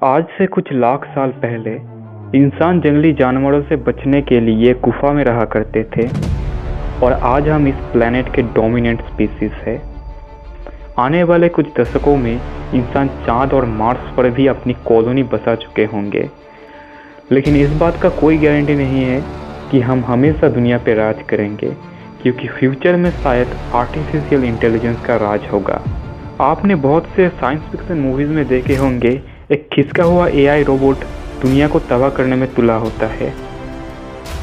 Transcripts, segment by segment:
आज से कुछ लाख साल पहले इंसान जंगली जानवरों से बचने के लिए गुफा में रहा करते थे और आज हम इस प्लेनेट के डोमिनेंट स्पीसीज है। आने वाले कुछ दशकों में इंसान चांद और मार्स पर भी अपनी कॉलोनी बसा चुके होंगे, लेकिन इस बात का कोई गारंटी नहीं है कि हम हमेशा दुनिया पर राज करेंगे, क्योंकि फ्यूचर में शायद आर्टिफिशियल इंटेलिजेंस का राज होगा। आपने बहुत से साइंस फिक्शन मूवीज़ में देखे होंगे, एक खिसका हुआ एआई रोबोट दुनिया को तबाह करने में तुला होता है।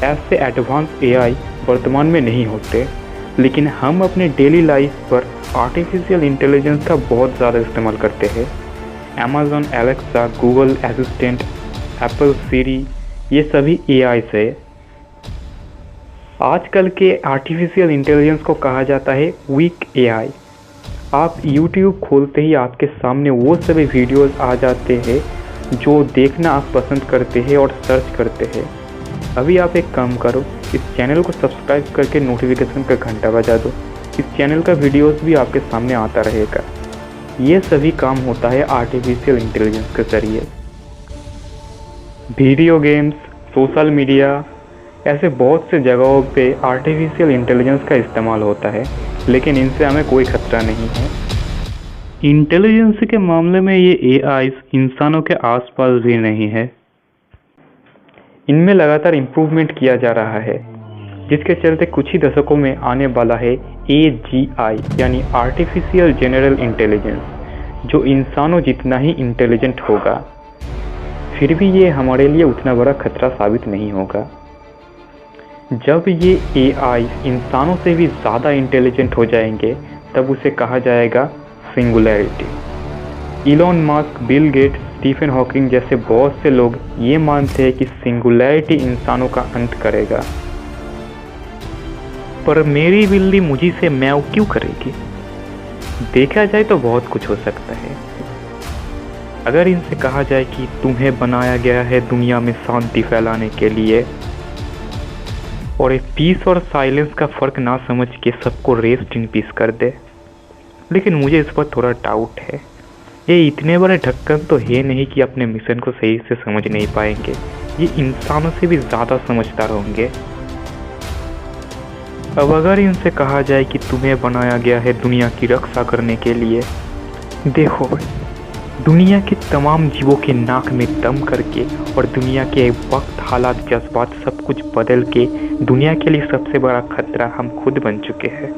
ऐसे एडवांस एआई वर्तमान में नहीं होते, लेकिन हम अपने डेली लाइफ पर आर्टिफिशियल इंटेलिजेंस का बहुत ज़्यादा इस्तेमाल करते हैं। Amazon Alexa, Google assistant, Apple Siri, ये सभी एआई है। आजकल के आर्टिफिशियल इंटेलिजेंस को कहा जाता है वीक एआई। आप YouTube खोलते ही आपके सामने वो सभी वीडियोस आ जाते हैं जो देखना आप पसंद करते हैं और सर्च करते हैं। अभी आप एक काम करो, इस चैनल को सब्सक्राइब करके नोटिफिकेशन का घंटा बजा दो। इस चैनल का वीडियोस भी आपके सामने आता रहेगा। ये सभी काम होता है आर्टिफिशियल इंटेलिजेंस के ज़रिए। वीडियो गेम्स, सोशल मीडिया, ऐसे बहुत से जगहों पे आर्टिफिशियल इंटेलिजेंस का इस्तेमाल होता है, लेकिन इनसे हमें कोई खतरा नहीं है। इंटेलिजेंस के मामले में ये एआईज इंसानों के आसपास भी नहीं है। इनमें लगातार इम्प्रूवमेंट किया जा रहा है, जिसके चलते कुछ ही दशकों में आने वाला है AGI यानी आर्टिफिशियल जनरल इंटेलिजेंस, जो इंसानों जितना ही इंटेलिजेंट होगा। फिर भी ये हमारे लिए उतना बड़ा खतरा साबित नहीं होगा। जब ये एआई इंसानों से भी ज़्यादा इंटेलिजेंट हो जाएंगे, तब उसे कहा जाएगा singularity. Elon Musk, Bill Gates, Stephen Hawking जैसे बहुत से लोग ये मानते हैं कि सिंगुलैरिटी इंसानों का अंत करेगा। पर मेरी बिल्ली मुझी से म्याऊ क्यों करेगी? देखा जाए तो बहुत कुछ हो सकता है। अगर इनसे कहा जाए कि तुम्हें बनाया गया है दुनिया में शांति फैलाने के लिए, और एक पीस और साइलेंस का फ़र्क ना समझ के सबको रेस्ट इन पीस कर दे। लेकिन मुझे इस पर थोड़ा डाउट है। ये इतने बड़े ढक्कन तो है नहीं कि अपने मिशन को सही से समझ नहीं पाएंगे। ये इंसानों से भी ज़्यादा समझदार होंगे। अब अगर इनसे कहा जाए कि तुम्हें बनाया गया है दुनिया की रक्षा करने के लिए, देखो, दुनिया के तमाम जीवों के नाक में दम करके और दुनिया के वक्त, हालात, जज्बात सब कुछ बदल के दुनिया के लिए सबसे बड़ा खतरा हम खुद बन चुके हैं।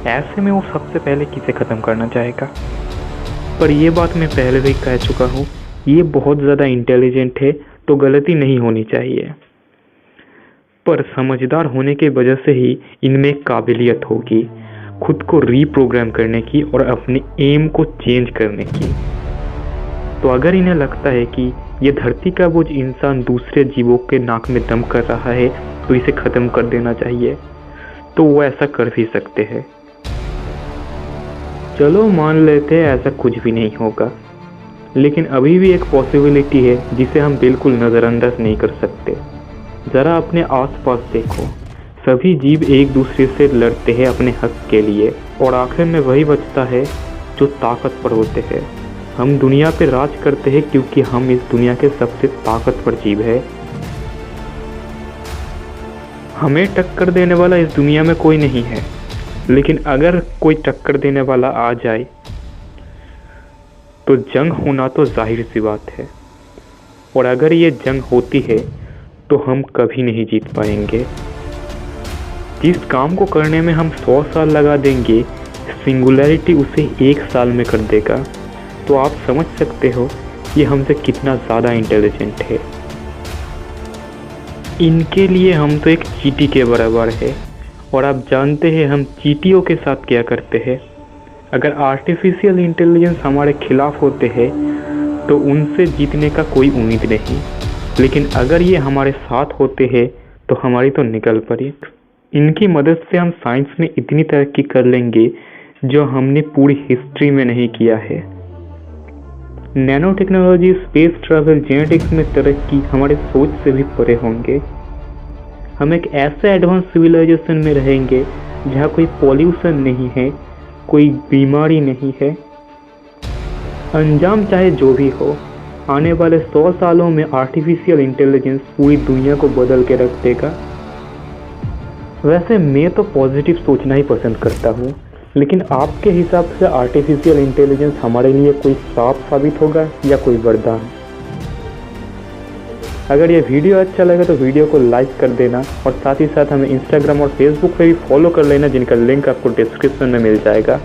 ऐसे में वो सबसे पहले किसे ख़त्म करना चाहेगा? पर ये बात मैं पहले भी कह चुका हूँ, ये बहुत ज़्यादा इंटेलिजेंट है तो गलती नहीं होनी चाहिए, पर समझदार होने की वजह से ही इनमें काबिलियत होगी खुद को रीप्रोग्राम करने की और अपने एम को चेंज करने की। तो अगर इन्हें लगता है कि ये धरती का बोझ इंसान दूसरे जीवों के नाक में दम कर रहा है तो इसे ख़त्म कर देना चाहिए, तो वो ऐसा कर भी सकते हैं। चलो मान लेते हैं ऐसा कुछ भी नहीं होगा, लेकिन अभी भी एक पॉसिबिलिटी है जिसे हम बिल्कुल नज़रअंदाज नहीं कर सकते। ज़रा अपने आसपास देखो, सभी जीव एक दूसरे से लड़ते हैं अपने हक के लिए, और आखिर में वही बचता है जो ताकतवर होते हैं। हम दुनिया पे राज करते हैं क्योंकि हम इस दुनिया के सबसे ताकतवर जीव है। हमें टक्कर देने वाला इस दुनिया में कोई नहीं है, लेकिन अगर कोई टक्कर देने वाला आ जाए तो जंग होना तो जाहिर सी बात है, और अगर ये जंग होती है तो हम कभी नहीं जीत पाएंगे। जिस काम को करने में हम 100 साल लगा देंगे, सिंगुलैरिटी उसे 1 साल में कर देगा। तो आप समझ सकते हो ये हमसे कितना ज़्यादा इंटेलिजेंट है। इनके लिए हम तो एक चींटी के बराबर है, और आप जानते हैं हम चींटियों के साथ क्या करते हैं। अगर आर्टिफिशियल इंटेलिजेंस हमारे खिलाफ होते हैं तो उनसे जीतने का कोई उम्मीद नहीं, लेकिन अगर ये हमारे साथ होते हैं तो हमारी तो निकल पड़ी। इनकी मदद से हम साइंस में इतनी तरक्की कर लेंगे जो हमने पूरी हिस्ट्री में नहीं किया है। Nano technology, space travel, genetics में तरक्की हमारे सोच से भी परे होंगे। हम एक ऐसे एडवांस सिविलाइजेशन में रहेंगे जहाँ कोई पॉल्यूशन नहीं है, कोई बीमारी नहीं है। अंजाम चाहे जो भी हो, आने वाले 100 सालों में आर्टिफिशियल इंटेलिजेंस पूरी दुनिया को बदल के रख देगा। वैसे मैं तो पॉजिटिव सोचना ही पसंद करता हूँ, लेकिन आपके हिसाब से आर्टिफिशियल इंटेलिजेंस हमारे लिए कोई श्राप साबित होगा या कोई वरदान? अगर ये वीडियो अच्छा लगे तो वीडियो को लाइक कर देना और साथ ही साथ हमें इंस्टाग्राम और फेसबुक पे भी फॉलो कर लेना, जिनका लिंक आपको डिस्क्रिप्शन में मिल जाएगा।